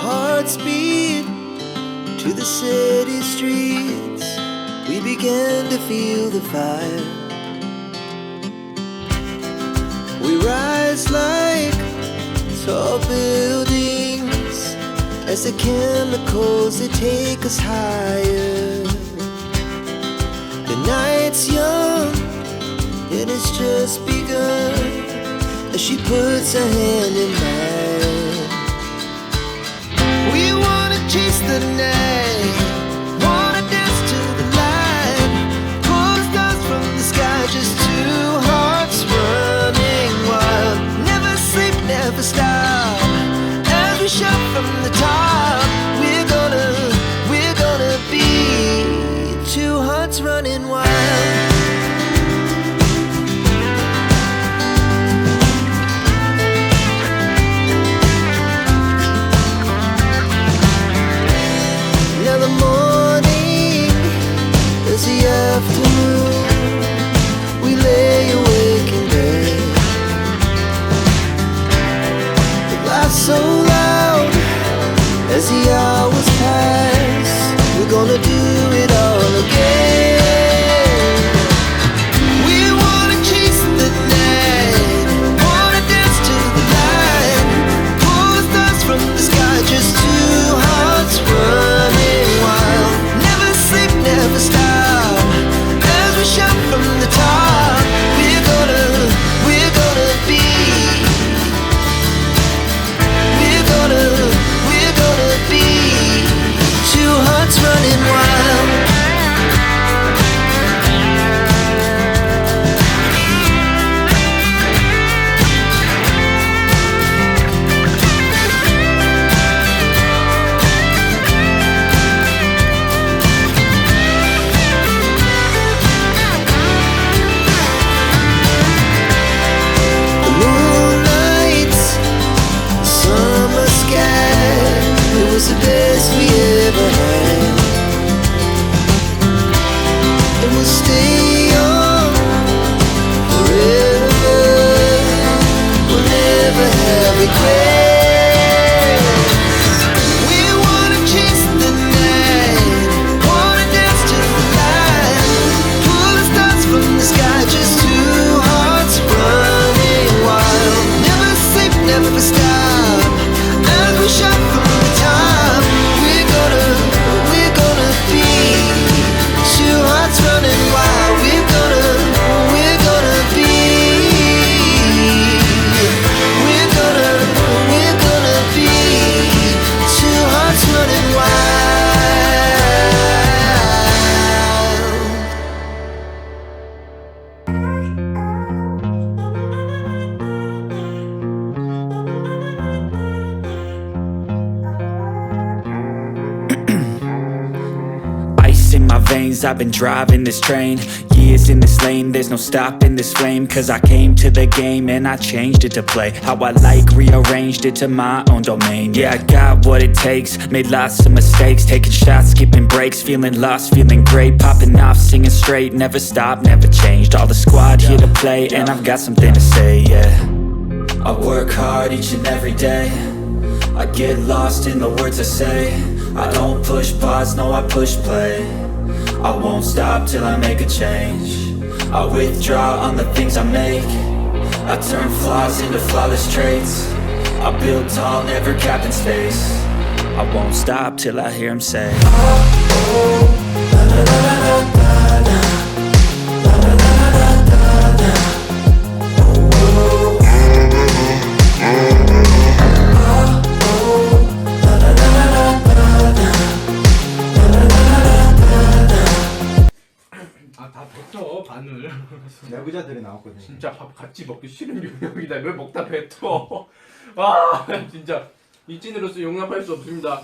hearts beat to the city streets. We began to feel the fire. We rise like tall buildings as the chemicals, they take us higher. The night's young and it's just begun as she puts her hand in mine. We wanna chase the night, wanna dance to the light, pull the stars from the sky, just two hearts running wild. Never sleep, never stop, as we shout from the top. We're gonna be two hearts running wild. Now the morning is the afternoon. We lay awake in bed. The laughs so loud as the hours pass. We're gonna do it all again. We wanna chase the night, wanna dance to the light, pull the stars from the sky, just two hearts running wild. Never sleep, never stop, as we shout from the top. We're gonna be, we're gonna be two hearts running wild. The moonlight, summer sky, it was the best we ever had. And we'll stay young forever. We'll never have regrets. We wanna chase the night, wanna dance to the light, pull the stars from the sky, just two hearts running wild. Never sleep, never stop, as we shout from the top. We're gonna be two hearts running wild. We're gonna be, we're gonna be two hearts running Ice in my veins, I've been driving this train. Years in this lane, there's no stopping this flame. Cause I came to the game and I changed it to play how I like, rearranged it to my own domain. Yeah, I got what it takes, made lots of mistakes, taking shots, skipping breaks, feeling lost, feeling great, popping off, singing straight, never stopped, never changed. All the squad here to play and I've got something to say, yeah. I work hard each and every day, I get lost in the words I say. I don't push pause, no I push play. I won't stop till I make a change. I withdraw on the things I make. I turn flaws into flawless traits. I build tall, never capped in space. I won't stop till I hear him say, oh, oh, la la la la la la, la la la la la la, oh, oh. 다 뱉어 반을. 야구자들이 나왔거든. 진짜 밥 같이 먹기 싫은 유형이다. 왜 먹다 뱉어? 와 진짜 이찐으로서 용납할 수 없습니다.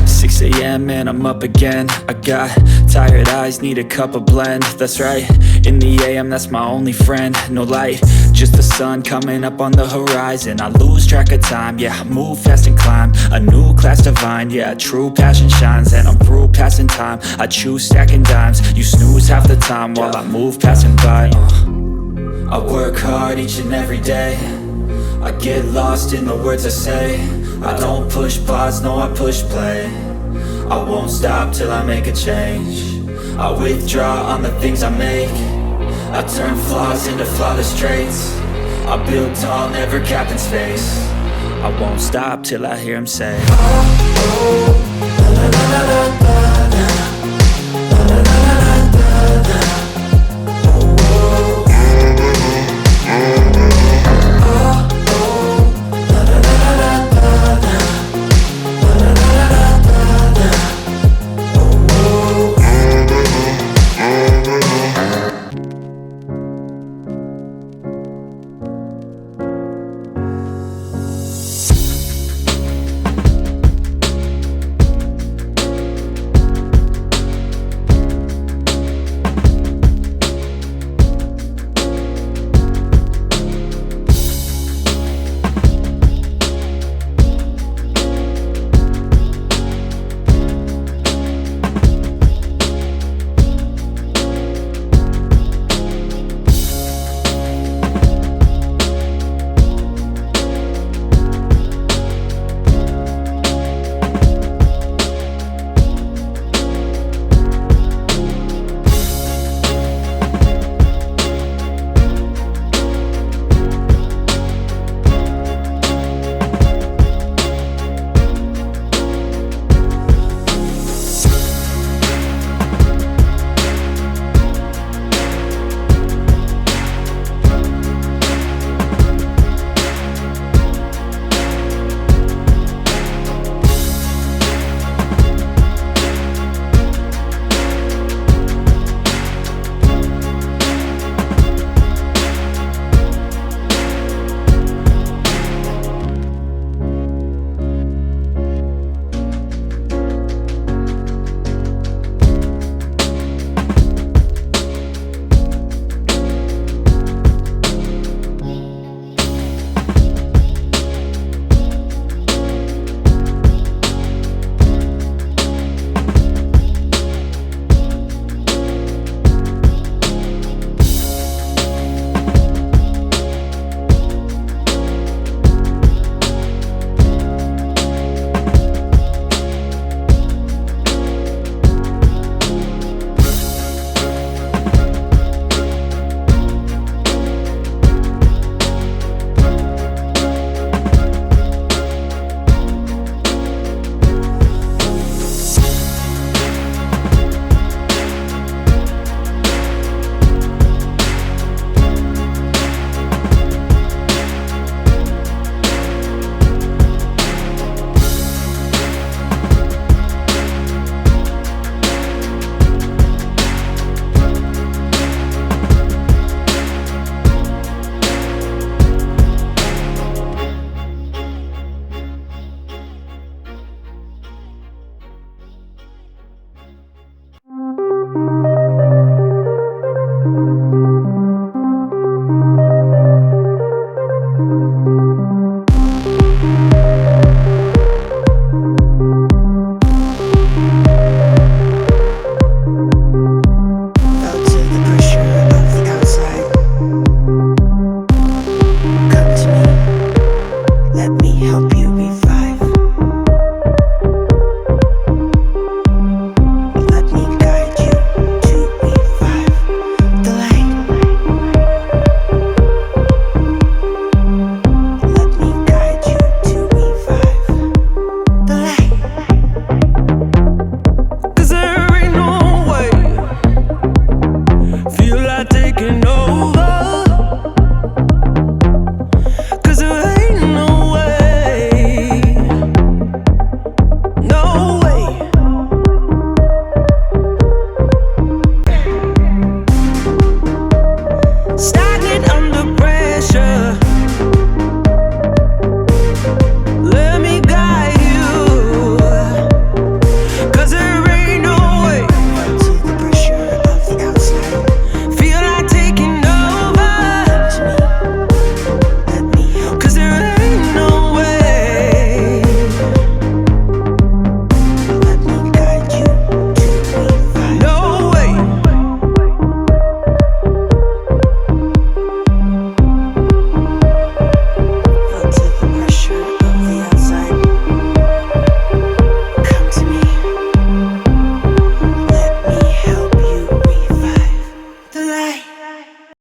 6 a.m. and I'm up again. I got tired eyes, need a cup of blend. That's right, in the AM that's my only friend. No light, just the sun coming up on the horizon. I lose track of time, yeah, I move fast and climb a new class divine, yeah, true passion shines. And I'm through passing time, I choose stacking dimes. You snooze half the time while I move passing by. I work hard each and every day, I I get lost in the words I say. I don't push pause, no, I push play. I won't stop till I make a change. I withdraw on the things I make. I turn flaws into flawless traits. I build tall, never capped in space. I won't stop till I hear him say,